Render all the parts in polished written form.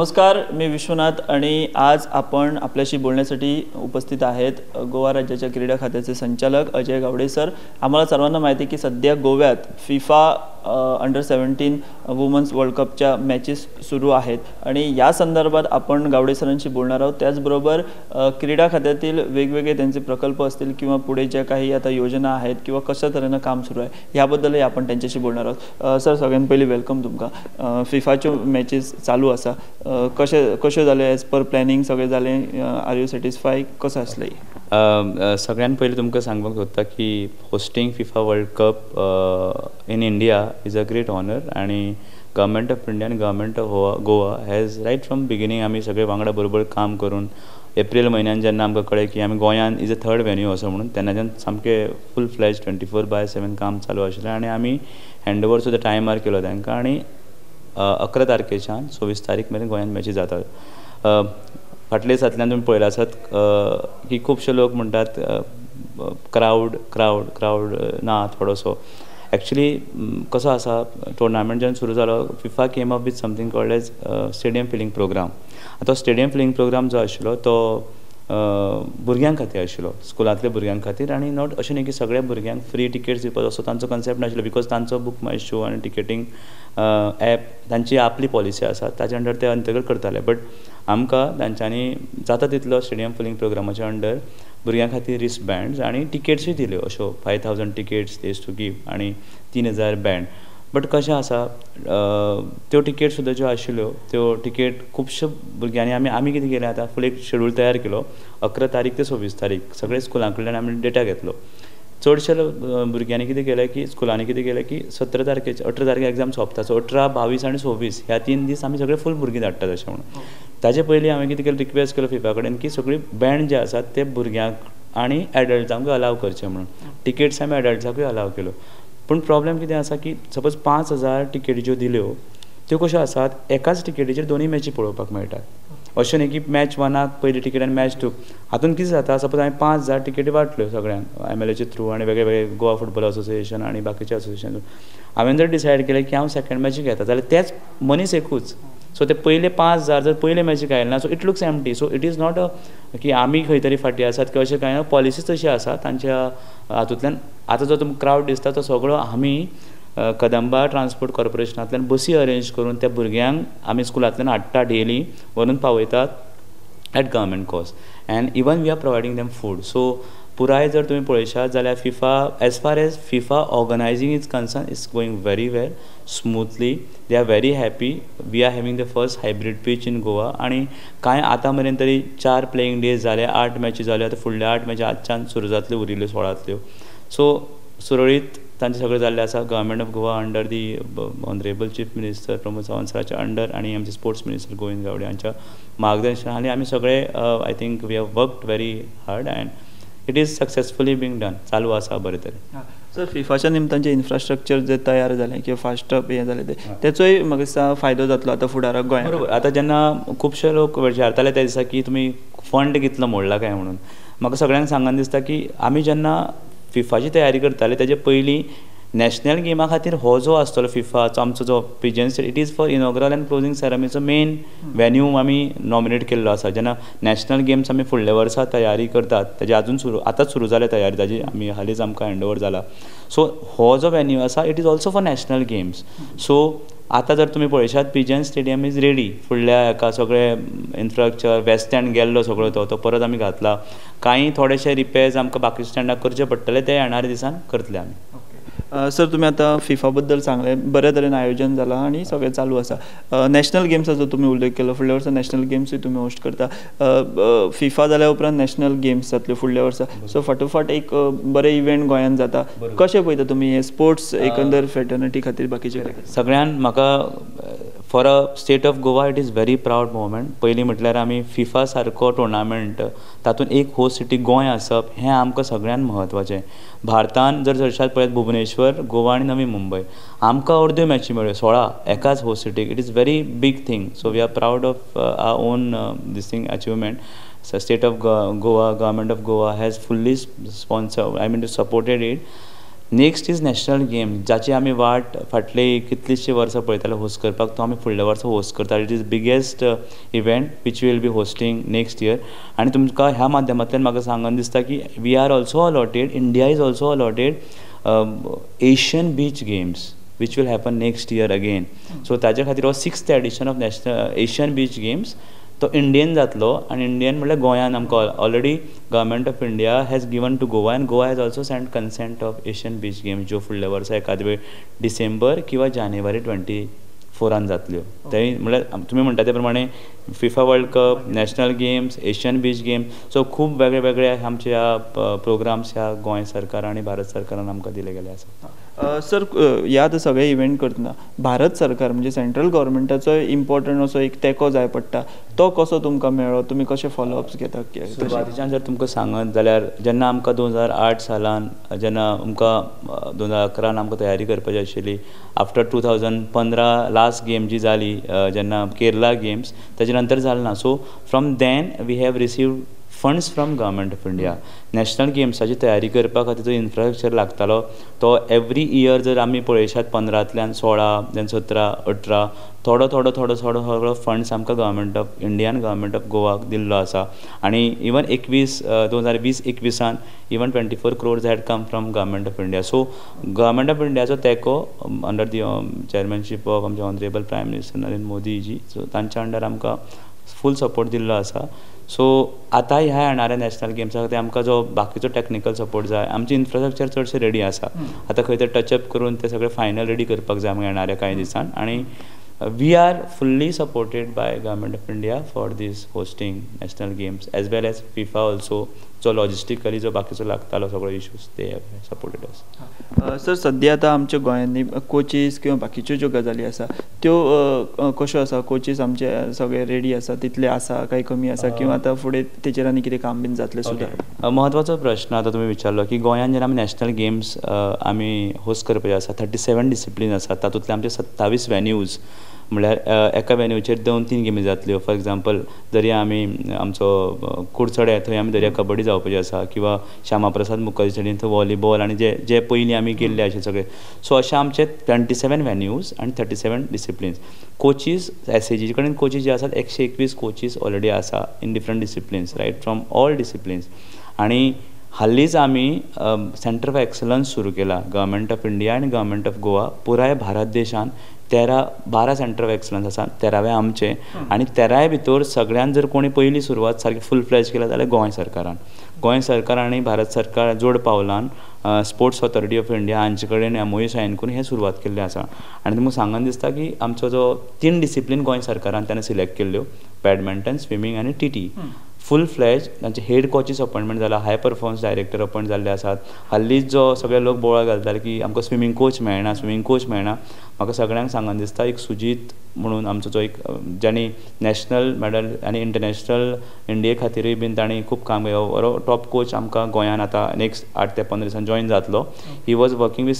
नमस्कार, मी विश्वनाथ आणि आज आपण आपल्याशी बोलण्यासाठी उपस्थित आहेत गोवा राज्याच्या क्रीडा खात्याचे संचालक अजय गावडे सर। आम्हाला सर्वांना माहिती की सध्या गोव्यात फिफा अंडर 17 वुमन्स वर्ल्ड कपच्या मॅचेस सुरू आहेत आणि या संदर्भात आपण गावडे सरांशी बोलणार आहोत। त्याचबरोबर क्रीडा खात्यातील वेगवेगळे त्यांचे प्रकल्प असतील किंवा पुढे ज्या काही आता योजना आहेत किंवा कशा तऱ्हेने काम सुरू आहे याबद्दलही आपण त्यांच्याशी बोलणार आहोत। सर, सगळ्यात पहिले वेलकम तुमका। फिफाच्यो मॅचेस चालू आसा, कशे जाले एज पर प्लॅनिंग सगळे जाले? Are you satisfy? कसं असलें? सगळ्यात पहिले तुमकां सांगपाक सोदता की hosting FIFA World Cup in India is a great honour आणि गव्हर्मेंट ऑफ इंडिया आणि government of Goa has right from beginning आमी सगळे वांगडा बरोबर काम करून एप्रील म्हयन्यान जेन्ना आमकां कळ्ळें की आमी गोंयान इज अ थर्ड वेन्यू असो म्हणून तेन्नाच्यान सामकें फूल फ्लॅज 24/7 काम चालू आशिल्लें आणि आमी हँडओवर सुद्दां टायमार केलो तांकां आणि 11 तारखेच्यान 24 तारीख मेरेन गोंयान मॅची जातात। फाटल्या दिसांतल्यान तुमी पळयला आसत की खुबशे लोक म्हणटात क्रावड ना थोडोसो। एक्चुअली कसो आसा, टुर्नामेंट जेन्ना सुरू जालो FIFA came up with something called as stadium filling programme. तो स्टेडियम फिलिंग प्रोग्राम जो आशिल्लो तो भुरग्यां खातीर आशिल्लो, स्कुलांतल्या भुरग्यां खातीर, आनी नॉट अशें न्ही की सगळ्या भुरग्यांक फ्री टिकेट्स दिवपाचो असो तांचो कन्सेप्ट नाशिल्लो, बिकॉज तांचो बूक माय शो आनी टिकेटींग ॲप तांची आपली पॉलिसी आसा ताचे अंडर ते अंतर्गत करताले। बट आमकां तांच्यांनी जाता तितलो स्टेडियम फिलिंग प्रोग्रामाच्या अंडर भुरग्यां खातीर रिस्ट बँड्स आनी टिकेट्सूय दिल्यो, अश्यो 5000 टिकेट्स देज टू गीव आनी 3000 बँड। बट कशें आसा, त्यो टिकेट सुद्दां ज्यो आशिल्ल्यो त्यो टिकेट खुबश्यो भुरग्यांनी आमी कितें केलें आतां फूल एक शेड्यूल तयार केलो। 11 तारीख ते 26 तारीख सगळे स्कुलां कडल्यान आमी डेटा घेतलो। चडशे भुरग्यांनी कितें केलें की स्कुलांनी कितें केलें की 17 तारखेचे 18 तारखेक एग्जाम सोंपता, सो 18, 22 आनी 26 ह्या 3 दीस आमी सगळे फूल भुरगीं धाडटात अशें म्हणून। ताचे पयलीं हांवें कितें केलें, रिक्वेस्ट केलो फिफा कडेन की सगळीं बँड जे आसात ते भुरग्यांक आनी एडल्ट्सांकूय अलाव करचे म्हणून। टिकेट्स आमी एडल्ट्सांकूय अलाव केलो। पूण प्रॉब्लेम कितें आसा की सपोज 5000 टिकेटी ज्यो दिल्यो त्यो कश्यो आसात, एकाच टिकेटीचेर दोनूय मॅची पळोवपाक मेळटात। अशें न्ही की मॅच 1 पयली टिकेट आनी मॅच 2। हातून कितें जाता, सपोज हांवें 5000 टिकेटी वाटल्यो सगळ्यांक MLA थ्रू आनी वेगळे वेगळे गोवा फुटबॉल असोसिएशन आनी बाकीचे असोसिएशन। हांवें जर डिसायड केलें की हांव सेकंड मॅचीक येता जाल्यार तेच मनीस एकूच, सो ते पयले 5000 जर पयले मॅचीक आयले ना, so it looks empty. So it is not की आमी खंय तरी फाटीं आसात किंवा अशें कांय ना, पॉलिसीज तशी आसा तांच्या हातूंतल्यान। आतां जो तुमकां क्रावड दिसता तो सगळो आमी कदंबा ट्रान्सपोर्ट कॉर्पोरेशनांतल्यान बसी अरेंज करून त्या भुरग्यांक आमी स्कुलांतल्यान हाडटा, डेली व्हरून पावयतात at government cost, and even we are providing them food. So पुराय जर तुमी पळयशात जाल्यार FIFA as far as FIFA organizing is concern is going very well smoothly. They are very happy. We are having the first hybrid pitch in Goa आनी कांय आतां मेरेन तरी 4 प्लेइंग डेज जाले, 8 मॅची जाल्यो। आतां फुडल्या 8 मॅची आजच्यान सुरू जातल्यो, उरिल्ल्यो 16तल्यो। सो सुरळीत तांचे सगळें जाल्लें आसा। Government of Goa under the honourable chief minister Pramod Sawant सराच्या अंडर आनी आमचे स्पोर्ट्स मिनिस्टर गोविंद गावडे हांच्या मार्गदर्शनाखाली आमी सगळे I think we have worked very hard and it is successfully being done. चालू आसा बरे तरेन। सर, फिफाच्या निमतान जे इन्फ्रास्ट्रक्चर जे तयार जालें किंवा फास्ट हें जालें तेचोय म्हाका दिसता फायदो जातलो आतां फुडाराक गोंयांत। बरोबर। आतां जेन्ना खुबशे लोक विचारताले त्या दिसा की तुमी फंड कितलो मोडला काय म्हणून, म्हाका सगळ्यांक सांगन दिसता की आमी जेन्ना फिफाची तयारी करताले तेजे पयलीं नॅशनल गेमा खातीर हो जो आसतलो फिफाचो आमचो जो पिजन state, it is for inaugural and closing सेरेमनीचो मेन वेन्यू आमी नॉमिनेट केल्लो आसा। जेन्ना नॅशनल गेम्स आमी फुडल्या वर्सा तयारी करतात तेजे आतांच सुरू जाल्या तयारी ताजी, आमी हालींच आमकां हँडओवर जाला। सो हो जो वेन्यू आसा it is also for national games. So आतां जर तुमी पळयशात पिजन स्टेडियम इज रेडी। फुडल्या हेका सगळे इन्फ्रास्ट्रक्चर वेस्ट स्टँड गेल्लो सगळो तो परत आमी घातला। कांय थोडेशे रिपेर्स आमकां बाकी स्टँडाक करचे पडटले, ते येणाऱ्या दिसान करतले आमी। सर, तुम्ही आता फिफा बद्दल सांगलें, बऱ्या तरेन आयोजन जालां आनी सगळें चालू आसा। नॅशनल गेम्साचो तुमी उल्लेख केलो, फुडल्या वर्सा नॅशनल गेम्सूय तुमी होस्ट करता। फिफा जाल्या उपरांत नॅशनल गेम्स जातल्यो फुडल्या वर्सा, सो फाटोफाट एक बरे इव्हेंट गोंयांत जाता। कशें पळयता तुमी हे स्पोर्ट्स एकंदर फेटर्निटी खातीर बाकीचे? सगळ्यान म्हाका for a state of Goa it is very proud moment. पयलीं म्हटल्यार आमी फिफा सारको टुर्नामेंट तातूंत एक होस्ट सिटी गोंय आसप हें आमकां सगळ्यान म्हत्वाचें। भारतान जर चडशात पळयत भुवनेश्वर, गोवा आनी नवी मुंबय, आमकां अर्द्यो मॅची मेळ्ळ्यो 16 एकाच होस्ट सिटीक। It is very big thing. So we are proud of our own this thing achievement. State of Goa, government of Goa has fully sponsor, I mean supported it. Next is national game, जाची आमी वाट फाटली कितलींशीं वर्सां पळयताले host करपाक, तो आमी फुडल्या वर्सा होस्ट करता. It is biggest event which will be hosting next year. आनी तुमकां ह्या माध्यमांतल्यान म्हाका सांगन दिसता की we are also allotted, India is also allotted Asian beach games which will happen next year again. So ताजे खातीर हो 6th edition of national Asian beach games तो इंडियन जातलो. आनी इंडियन म्हणल्यार गोंयान आमकां already government of India has given to Goa, आनी Goa has also send consent of Asian beach games, ज्यो फुडल्या वर्सा एखाद वेळ डिसेंबर किंवा जानेवारी 24 जातल्यो. ते म्हणल्यार तुमी म्हणटा ते प्रमाणे FIFA World cup, national games, Asian beach game, so खूब वेगळे वेगळे आमचे ह्या प्रोग्राम्स ह्या गोंय सरकार आनी भारत सरकारान आमकां दिले गेले आसा. सर ह्या सगळे इव्हेंट करतना भारत सरकार म्हणजे सेंट्रल गव्हर्मेंटाचो इम्पॉर्टंट असो एक तेंको जाय पडटा, तो कसो तुमकां मेळ्ळो, तुमी कशे फॉलोअप्स घेतात? सुरवातीच्यान जर तुमकां सांगत जाल्यार जेन्ना आमकां 2008 सालान जेन्ना आमकां 2011 आमकां तयारी करपाची आशिल्ली, आफ्टर 2015 लास्ट गेम जी जाली जेन्ना केरला गेम्स, ताजे नंतर जालें ना. So from then we have received funds from government of India. National गेम्साची तयारी करपा खातीर जो इन्फ्रास्ट्रक्चर लागतालो तो एवरी इयर जर आमी पळयशात 15तल्यान 16, देन 17, 18 थोडो फंड्स आमकां गव्हर्मेंट ऑफ इंडियान गव्हर्मेंट ऑफ गोवाक दिल्लो आसा. आनी even 2020-21 even 24 crores had come from government of India. So government of इंडियाचो तेंको अंडर दी चॅरमॅनशीप ऑफ आमचे honourable prime minister Narendra Modi ji, so तांच्या अंडर आमकां फूल सपोर्ट दिल्लो आसा. सो आतां ह्या येणाऱ्या नॅशनल गेम्सा खातीर आमकां जो बाकीचो टॅक्निकल सपोर्ट जाय, आमची इन्फ्रास्ट्रक्चर चडशें रेडी आसा. आतां खंय तर टचअप करून ते सगळे फायनल रेडी करपाक जाय आमकां येणाऱ्या कांय दिसान. आनी we are fully supported by government of India for this hosting national games as well as FIFA also, जो लॉजिस्टिकली जो बाकीचो लागतालो सगळो इश्यूज ते सपोर्टेड आसा. सर सद्या आतां आमच्या गोंयांनी कोचीस किंवा बाकीच्यो ज्यो गजाली आसा त्यो कश्यो आसा? कोचीस आमचे सगळे रेडी आसा, तितले आसा काय कमी आसा, किंवा आतां फुडें तेचेर आनी कितें काम बीन जातलें सुद्दां? महत्वाचो प्रश्न आतां तुमी विचारलो की गोंयान जेन्ना आमी नॅशनल गेम्स आमी होस्ट करपाचे आसा, 37 डिसिप्लीन आसा, तातूंतले आमचे 27 वेन्यूज, म्हळ्यार एका वेन्यूचेर 2-3 गेमी जातल्यो. फॉर एग्जाम्पल दर्या आमी आमचो कुडचडे थंय आमी दर्या कबड्डी जावपाची आसा, किंवा श्यामा प्रसाद मुखर्जी स्टेडियम थंय वॉलीबॉल, आनी जे पयलीं आमी गेल्ले अशे सगळे. सो अशे आमचे 27 वेन्यूज आनी 37 डिसिप्लिन्स. कोचीस एस.ए.जी कडेन कोचीस जे आसात 121 कोचीस ऑलरेडी आसा in different disciplines, right from all disciplines. आनी हालींच आमी सेंटर ऑफ एक्सलन्स सुरू केला गव्हर्मेंट ऑफ इंडिया आनी गव्हर्मेंट ऑफ गोवा. पुराय भारत देशान 12 सेंटर ऑफ एक्सलन्स आसा, 13वें आमचें. आनी 13 भितर सगळ्यान जर कोणी पयली सुरवात सारकी फूल फ्लॅज केला जाल्यार गोंय सरकार आनी भारत सरकार जोड पावलान स्पोर्ट्स ऑथॉरिटी ऑफ इंडिया हांचे कडेन MOU सायन करून हें सुरवात केल्लें आसा. आनी तुमकां सांगन दिसता की आमचो जो 3 डिसिप्लीन गोंय सरकारान तेन्ना सिलेक्ट केल्ल्यो, बॅडमिंटन, स्विमींग आनी TT, फूल फ्लॅज तांचे हेड कोचीस अपॉयंटमेंट जाला, हाय परफॉर्मन्स डायरेक्टर अपॉयंट जाल्ले आसात. हालींच जो सगळे लोक बोवाळ घालताले की आमकां स्विमींग कोच मेळना, म्हाका सगळ्यांक सांगन दिसता एक सुजीत म्हणून आमचो जो एक ज्यांनी नॅशनल मेडल आनी इंटरनॅशनल इंडिये खातीरूय बीन तांणी खूब काम केलें. बरो टॉप कोच आमकां गोंयान आतां नेक्स्ट 8 ते 15 दिसान जॉयन जातलो. He was working with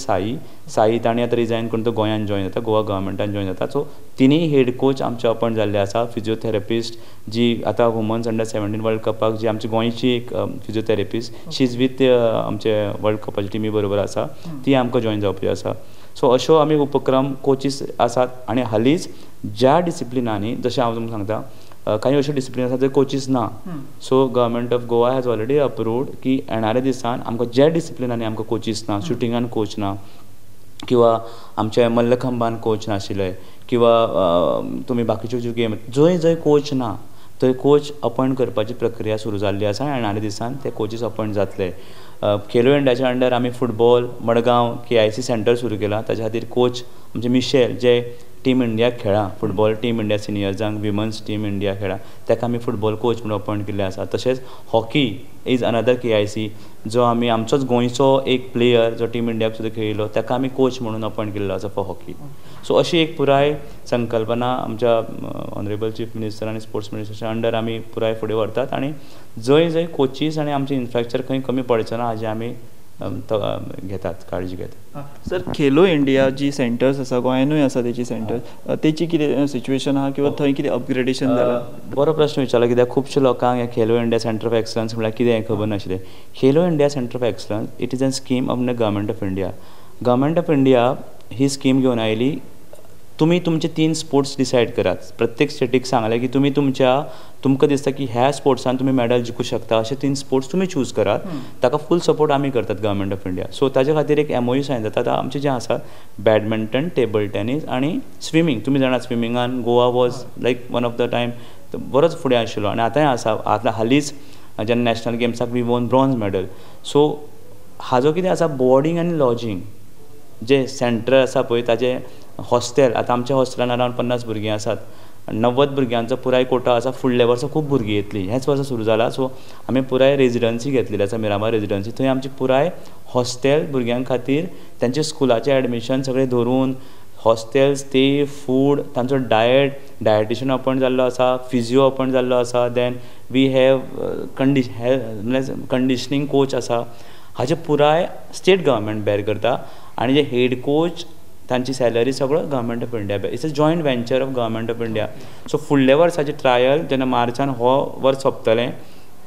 Sai तांणी आतां रिजायन करून तो गोंयान जॉयन जाता, गोवा गव्हर्मेंटान जॉयन जाता. सो तिनूय हेड कोच आमचे अपॉयंट जाल्ले आसा. फिजिओथेरपिस्ट जी आतां वुमन्स अंडर 17 वर्ल्ड कपाक जी आमची गोंयची एक फिजिओथेरपिस्ट, शी इज वीथ आमचे वर्ल्ड कपाची टिमी बरोबर आसा, ती आमकां जॉयन जावपाची आसा. सो अश्यो आमी उपक्रम कोचीस आसात. आनी हालींच ज्या डिसिप्लिनांनी, जशें हांव तुमकां सांगता, काही अश्यो डिसिप्लीन आसात जंय कोचीस ना. So government of Goa has already approved की येणाऱ्या दिसान आमकां ज्या डिसिप्लिनांनी आमकां कोचीस ना, शुटिंगान कोच ना, किंवा आमच्या मल्लखंबान कोच नाशिल्ले, किंवा तुमी बाकीच्यो ज्यो गेम जंय कोच ना थंय कोच अपॉयंट करपाची प्रक्रिया सुरू जाल्ली आसा. येणाऱ्या दिसान ते कोचीस अपॉयंट जातले. खेलो इंडियाच्या अंडर आमी फुटबॉल मडगांव KIC सेंटर सुरू केला. ताच्या खातीर कोच आमचे मिशेल जे टीम इंडियाक खेळा, फुटबॉल टीम इंडिया सिनियर्सांक, विमन्स टीम इंडिया खेळा, ताका आमी फुटबॉल कोच म्हणून अपॉयंट केल्ले आसा. तशेंच हॉकी इज अनदर KIC, जो आमी आमचोच गोंयचो एक प्लेयर जो टीम इंडियाक सुद्दां खेळिल्लो, ताका आमी कोच म्हणून अपॉयंट केल्लो आसा फॉर हॉकी. सो अशी एक पुराय संकल्पना आमच्या ऑनरेबल चीफ मिनिस्टर आनी स्पोर्ट्स मिनिस्टराच्या अंडर आमी पुराय फुडें व्हरतात. आनी जंय कोचीस आनी आमचें इन्फ्रास्ट्रक्चर खंय कमी पडचें ना हाजें आमी घेतात, काळजी घेतात. सर खेलो इंडिया जी सेंटर्स आसा गोंयानूय आसा तेची सेंटर, तेची कितें सिच्युएशन आहा किंवा थंय कितें अपग्रेडेशन जालां? बरो प्रश्न विचारलो, कित्याक खुबशे लोकांक हे Khelo India centre of excellence म्हळ्यार कितें हें खबर नाशिल्लें. Khelo India centre of excellence it is a scheme of the government of India. Government of India he scheme घेवन आयली. तुमी तुमचे 3 स्पोर्ट्स डिसायड करात. प्रत्येक स्टेटीक सांगलें की तुमकां दिसता की ह्या स्पोर्ट्सान तुमी मेडल जिखूं शकता, अशे 3 स्पोर्ट्स तुमी चूज करात. ताका फूल सपोर्ट आमी करतात गव्हर्मेंट ऑफ इंडिया. सो ताजे खातीर एक MOU सायन जाता. आतां आमचें जें आसा बॅडमिंटन, टेबल टेनीस आनी स्विमींग. तुमी जाणात स्विमींगान Goa was like one of the time बरोच फुडें आशिल्लो आनी आतांय आसा. आतां हालींच जेन्ना नॅशनल गेम्साक we won bronze medal. So हाजो कितें आसा, बोर्डींग आनी लॉजींग जे सेंटर आसा पळय ताजे हॉस्टेल. आतां आमच्या हॉस्टेलान अरावंड 50 भुरगीं आसात. 90 भुरग्यांचो पुराय कोटा आसा. फुडल्या वर्सा खूब भुरगीं येतलीं. हेच वर्सा सुरू जाला. सो आमी पुराय रेजिडन्सी घेतलेली आसा, मिरामार रेजिडन्सी. थंय आमची पुराय हॉस्टेल भुरग्यां खातीर तेंचे स्कुलाचें एडमिशन सगळें धरून हॉस्टेल, स्टे, फूड, तांचो डायटिशियन अपॉयंट जाल्लो आसा, फिजिओ अपॉयंट जाल्लो आसा. Then we have conditioning coach आसा. हाचे पुराय स्टेट गव्हर्मेंट बॅर करता आनी जे हेड कोच तांची सॅलरी सगळो government of India. It's a joint venture of government of India. So फुडल्या वर्साचे ट्रायल जेन्ना मार्चान हो वर्स सोंपतलें,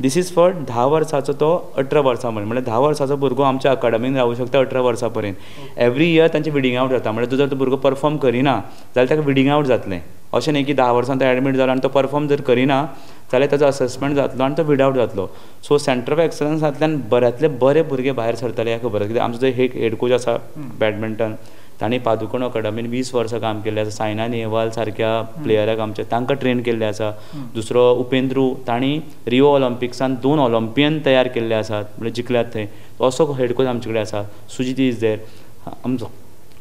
दीस इज फॉर 10 वर्साचो तो 18 वर्सां पर्यंत. म्हणल्यार 10 वर्साचो भुरगो आमच्या अकाडमीन रावूं शकता 18 वर्सां पर्यंत. एवरी इयर तांचें विडींग आवट जाता. म्हणल्यार जर तो भुरगो परफॉर्म करिना जाल्यार ताका विडींग आवट जातलें. अशें न्ही की 10 वर्सां तो एडमीट जालो आनी तो परफॉर्म जर करिना जाल्यार ताचो असेसमेंट जातलो आनी तो विड आवट जातलो. सो सेंटर ऑफ एक्सलन्सांतल्यान बऱ्यांतले बरे भुरगे भायर सरतले हें खबर आसा. कित्याक आमचो जो हेड कोच आसा बॅडमिंटन, तांणी पादुकोण अकाडमीन 20 वर्सां काम केल्लें आसा. सायना नेहवाल सारक्या प्लेयराक आमच्या तांकां ट्रेन केल्ले आसा. दुसरो उपेंद्रू, तांणी रिओ ऑलिंपिक्सान 2 ऑलिंपियन तयार केल्ले आसात, म्हणजे जिखल्यात थंय. असो हेड कोच आमचे कडेन आसा. Sujeet is there.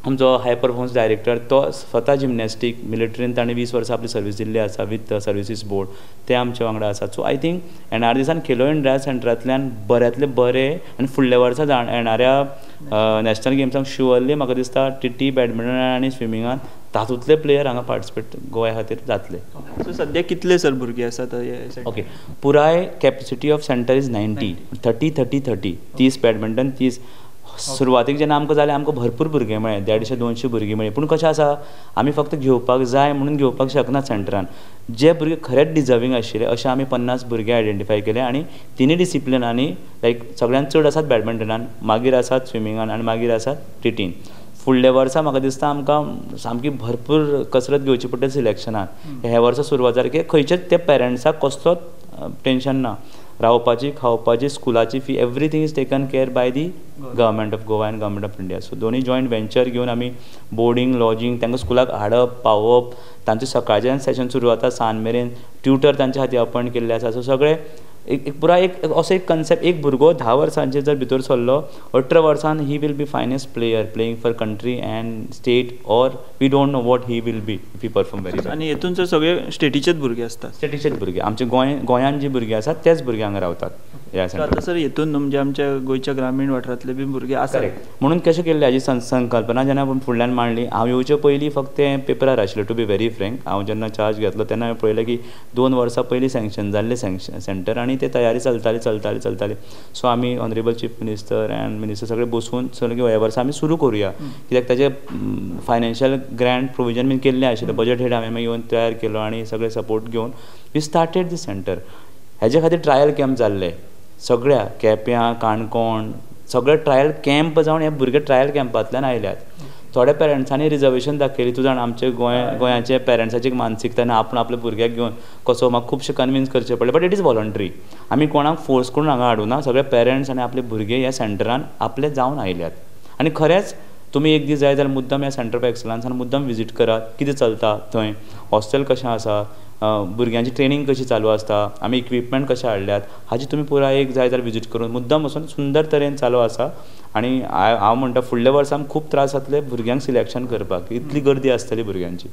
आमचो हाय परफॉर्मन्स डायरेक्टर, तो स्वता जिमनॅस्टीक मिलिटरीन ताणें 20 वर्सां आपली सर्वीस दिल्ली आसा विथ सर्विसीस बोर्ड. ते आमचे वांगडा आसात. सो आय थिंक NRDCसान खेलो इंडिया सेंटरांतल्यान बऱ्यांतले बरे आनी फुडल्या वर्सा येणाऱ्या नॅशनल गेम्सांक शुअरली म्हाका दिसता TT बॅडमिंटन आनी स्विमिंगान तातूंतले प्लेयर हांगा पार्टिसिपेट गोंया खातीर जातले. सो सद्या कितले सर भुरगे आसात? ओके, पुराय capacity of centre is 90. 30 badminton, 30. सुरवातीक जेन्ना आमकां जालें आमकां भरपूर भुरगे मेळ्ळे, 150-200 भुरगीं मेळ्ळी. पूण कशें आसा, आमी फक्त घेवपाक जाय म्हणून घेवपाक शकनात सेंटरान. जे भुरगे खरेंच डिजर्वींग आशिल्ले अशे आमी 50 भुरगे आयडेंटिफाय केले आनी तिनूय डिसिप्लिनांनी लायक सगळ्यांत चड आसात बॅडमिंटनान, मागीर आसात स्विमिंगान आनी मागीर आसात TTन. फुडल्या वर्सा म्हाका दिसता आमकां सामकी भरपूर कसरत घेवची पडटली सिलेक्शनान. ह्या वर्सा सुरवात जाली की खंयचेच ते पेरंट्साक कसलोच टेन्शन ना. रावपाची, खावपाची, स्कुलाची fee everything is taken care by the government of Goa and government of India. So दोनूय जॉयंट वेंचर घेवन आमी बोर्डींग, लॉजींग, तांकां स्कुलाक हाडप, पावोवप, तांचें सकाळच्यान सेशन सुरू जाता सांज मेरेन. ट्युटर तांचे खातीर अपॉयंट केल्ले आसा. सो सगळे पुराय असो एक कन्सेप्ट. एक भुरगो 10 वर्सांचेर जर भितर सरलो, 18 वर्सान he will be finest player playing for country and state, or we don't know what he will be if he perform very well. आनी हेतून सर सगळे स्टेटीचेच भुरगे आसतात? स्टेटीचेच भुरगे. आमचे गोंयान जी भुरगीं आसात तेच भुरगे हांगा रावतात. आतां सर हेतून म्हणजे आमच्या गोंयच्या ग्रामीण वाठारांतले बी भुरगे आसात. म्हणून कशें केल्लें हाजी संकल्पना जेन्ना फुडल्यान मांडली, हांव येवचे पयलीं फक्त तें पेपरार आशिल्लें. टू बी व्हेरी फ्रँक, हांव जेन्ना चार्ज घेतलो तेन्ना हांवें पळयलें की 2 वर्सां पयलीं सँक्शन जाल्लें सेंटर आनी ते तयारी चलताली. सो आमी honourable chief minister end minister सगळे बसून सगळे ह्या वर्सा आमी सुरू करुया. कित्याक ताचे फायनान्शियल ग्रँट प्रोविजन बीन केल्लें आशिल्लें. बजट हेड हांवें येवन तयार केलो आनी सगळे सपोर्ट घेवन वी स्टार्टेड दी सेंटर. हेजे खातीर ट्रायल कॅम्प जाल्ले सगळ्या केप्यां, काणकोण, सगळे ट्रायल कॅम्प जावन हे भुरगे ट्रायल कॅम्पांतल्यान आयल्यात. थोड्या पेरंट्सांनी रिजर्वेशन दाखयली. तूं जाण आमचे गोंयाचे पेरंट्साची मानसिकता आनी आपण आपल्या भुरग्याक घेवन कसो म्हाका खुबशे कन्विन्स करचें पडलें. But it is voluntary. आमी कोणाक फोर्स करून हांगा हाडूं ना. सगळे पेरंट्स आनी आपले भुरगे ह्या सेंटरान आपले जावन आयल्यात. आनी खरेंच तुमी एक दीस जाय जाल्यार मुद्दम ह्या सेंटर ऑफ एक्सलन्सान मुद्दम विजीट करात. कितें चलता थंय, हॉस्टेल कशें आसा, भुरग्यांची ट्रेनींग कशी चालू आसता, आमी इक्विपमेंट कशें हाडल्यात, हाजी तुमी पुराय एक जाय जाल्यार विजीट करून मुद्दम वचून सुंदर तरेन चालू आसा. आनी हांव म्हणटा फुडल्या वर्सां खूब त्रास जातले भुरग्यांक सिलेक्शन करपाक. इतली गर्दी आसतली भुरग्यांची.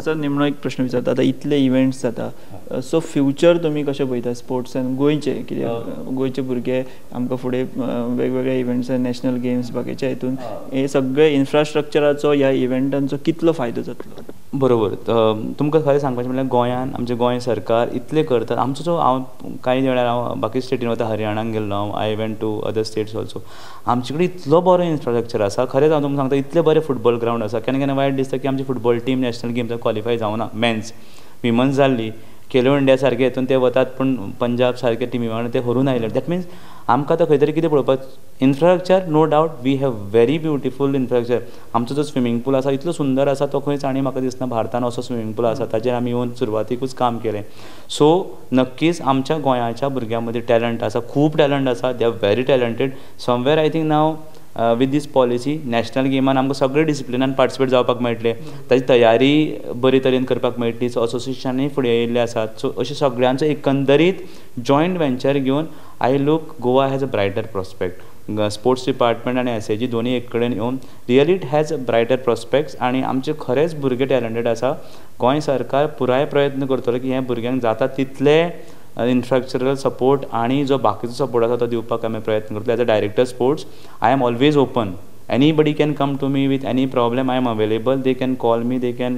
सर निमणो एक प्रश्न विचारता. आतां इतले इव्हेंट्स जाता, सो फ्युचर तुमी कशें पळयता स्पोर्ट्सान गोंयचे? कित्याक गोंयचे भुरगे आमकां फुडें वेगवेगळ्या इव्हेंट्स, नॅशनल गेम्स बाकीच्या हितून हे सगळे इन्फ्रास्ट्रक्चराचो ह्या इव्हेंटांचो कितलो फायदो जातलो? बरोबर. तुमकां खरें सांगपाचें म्हणल्यार गोंयान आमचें गोंय सरकार इतलें करता. आमचो जो हांव कांय वेळार हांव बाकी स्टेटीन वता, हरियाणाक गेल्लो हांव, I went to other states also. आमचे कडेन इतलो बरो इन्फ्रास्ट्रक्चर आसा. खरेंच हांव तुमकां सांगता, इतले बरे फुटबॉल ग्रावंड आसा. केन्ना केन्ना वायट दिसता की आमची फुटबॉल टीम नॅशनल गेम्साक क्वॉलिफाय जावना. मेन्स विमन्स जाल्ली, खेलो इंडिया सारके हितून ते वतात, पूण पंजाब सारके टिमी वांगडा ते हरून आयले. दॅट मिन्स आमकां आतां खंय तरी कितें पळोवपाक, infrastructure no doubt we have very beautiful infrastructure. आमचो जो स्विमींग पूल आसा इतलो सुंदर आसा, तो खंयच आनी म्हाका दिसना भारतान असो स्विमींग पूल आसा. ताचेर आमी येवन सुरवातीकूच काम केलें. सो नक्कीच आमच्या गोंयाच्या भुरग्यां मदीं टॅलंट आसा, खूब टॅलंट आसा. They are very talented. Somewhere I think now with this policy national गेमान आमकां सगळे डिसिप्लिनान पार्टिसिपेट जावपाक मेळटलें. ताची तयारी बरे तरेन करपाक मेळटली. सो असोसिएशनूय फुडें येयल्ले आसात. सो अशें सगळ्यांचो एकंदरीत जॉयंट वेंचर घेवन I look Goa has a brighter prospect. Sports department आनी एस.ए.जी दोनी एक कडेन येवन really it has a brighter prospects. आनी आमचे खरेंच भुरगे टॅलंटेड आसा. गोंय सरकार पुराय प्रयत्न करतलो की हे भुरग्यांक जाता तितले इन्फ्रास्ट्रक्चरल सपोर्ट आणि जो बाकीचो सपोर्ट आसा तो दिवपाक आमी प्रयत्न करतले. As a director sports I am always open. Anybody can come to me with any problem. I am available. They can call me, they can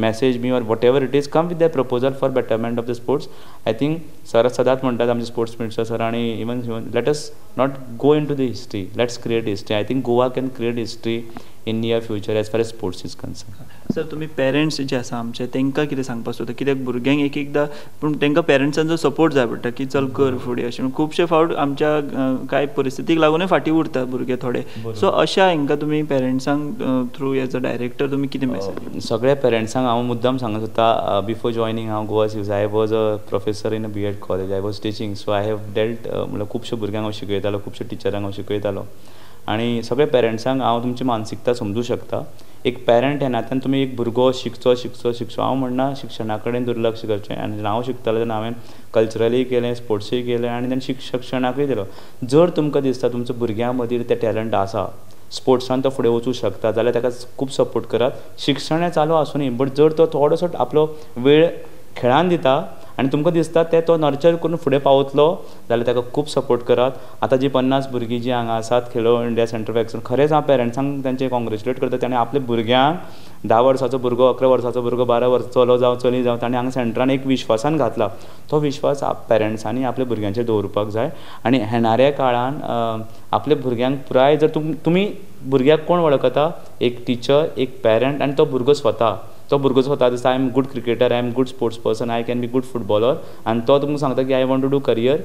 message me or whatever it is. Come with their proposal for betterment of the sports. I think sir सदांच म्हणटात आमचे sports minister sir, आणि even let us not go into the history, let's create history. I think Goa can create history in near future as far as sports is concern. Sir तुमी parents जे आसा आमचे तांकां कितें सांगपाक सोदता? कित्याक भुरग्यांक एक एकदां पूण तांकां पेरंट्सांचो सपोर्ट जाय पडटा की चल कर फुडें अशें. खुबशे फावट आमच्या कांय परिस्थितीक लागूनय फाटीं उरता भुरगे थोडे. सो अशा हांकां तुमी पेरंट्सांक थ्रू एज अ डायरेक्टर तुमी कितें मेसेज? सगळ्या पेरंट्सांक हांव मुद्दाम सांगत होता, बिफोर जॉयनींग हांव गोवा सिव्स I was a professor in a B.Ed college. I was teaching. So I have dealt म्हणल्यार खुबशे भुरग्यांक हांव शिकयतालो, खुबशे टिचरांक हांव शिकयतालो. आनी सगळ्या पेरंट्सांक हांव तुमची मानसिकता समजूं शकता. एक पेरंट ह्या नात्यान तुमी एक भुरगो शिकचो हांव म्हणना शिक्षणा कडेन दुर्लक्ष करचें. आनी हांव शिकतालो तेन्ना हांवें कल्चरली केलें, स्पोर्ट्सूय केलें आनी तेन्ना शिक्षणाकूय दिलो. जर तुमकां दिसता तुमच्या भुरग्यां मदीं तें टॅलंट आसा, स्पोर्ट्सान तो फुडें वचूंक शकता, जाल्यार ताका खूब सपोर्ट करात. शिक्षण हें चालू आसूनी, बट जर तो थोडोसो आपलो वेळ खेळान दिता आनी तुमकां दिसता ते तो नर्चर करून फुडें पावतलो, जाल्यार ताका खूब सपोर्ट करात. आतां जी 50 भुरगीं जी हांगा आसात Khelo India centre of excellence, खरेंच हांव पेरंट्सांक तांचे कॉंग्रेच्युलेट करता. ताणें आपल्या भुरग्यांक 10 वर्साचो भुरगो, 11 वर्साचो भुरगो, 12 वर्साचो चलो जावं चली जावं ताणें हांगा सेंटरान एक विश्वासान घातला. तो विश्वास पेरंट्सांनी आपल्या भुरग्यांचेर दवरपाक जाय. आनी येणाऱ्या काळान आपल्या भुरग्यांक पुराय जर तुमी भुरग्याक कोण वळखता, एक टिचर, एक पेरंट आनी तो भुरगो स्वता. तो भुरगो स्वता दिसता I am good cricketer, I am good sports person, I can be good footballer. आनी तो तुमकां सांगता की I want to do career.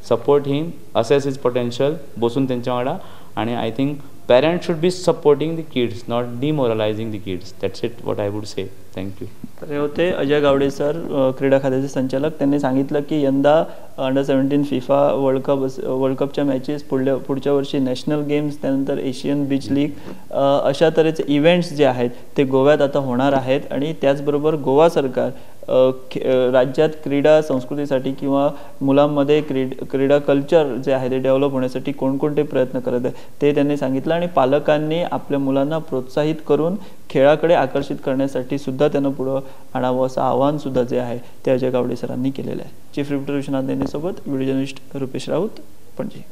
Support him, assess his potential, बसून तेंच्या वांगडा. आनी I think parents should be supporting the kids, not demoralizing the kids. That's it what I would say. Thank you. तर हे होते अजय गावडे सर, क्रीडा खात्याचे संचालक. त्यांनी सांगितलं की यंदा अंडर-17 फिफा वर्ल्ड कपच्या मॅचेस, पुढच्या वर्षी नॅशनल गेम्स, त्यानंतर एशियन बीच लीग अशा तऱ्हेचे इव्हेंट्स जे आहेत ते गोव्यात आता होणार आहेत. आणि त्याचबरोबर गोवा सरकार राज्यात क्रीडा संस्कृतीसाठी किंवा मुलांमध्ये क्रीडा कल्चर जे आहे ते डेव्हलप होण्यासाठी कोणकोणते प्रयत्न करत आहे ते त्यांनी सांगितलं. आणि पालकांनी आपल्या मुलांना प्रोत्साहित करून खेळाकडे आकर्षित करण्यासाठी सुद्धा त्यांना पुढं आणावं असं आवाहन सुद्धा जे आहे ते अजय गावडे सरांनी केलेलं आहे. चीफ रिपोर्टर विश्वनाथ नेनेसोबत व्हिडिओ जर्नलिस्ट रुपेश राऊत, पणजी.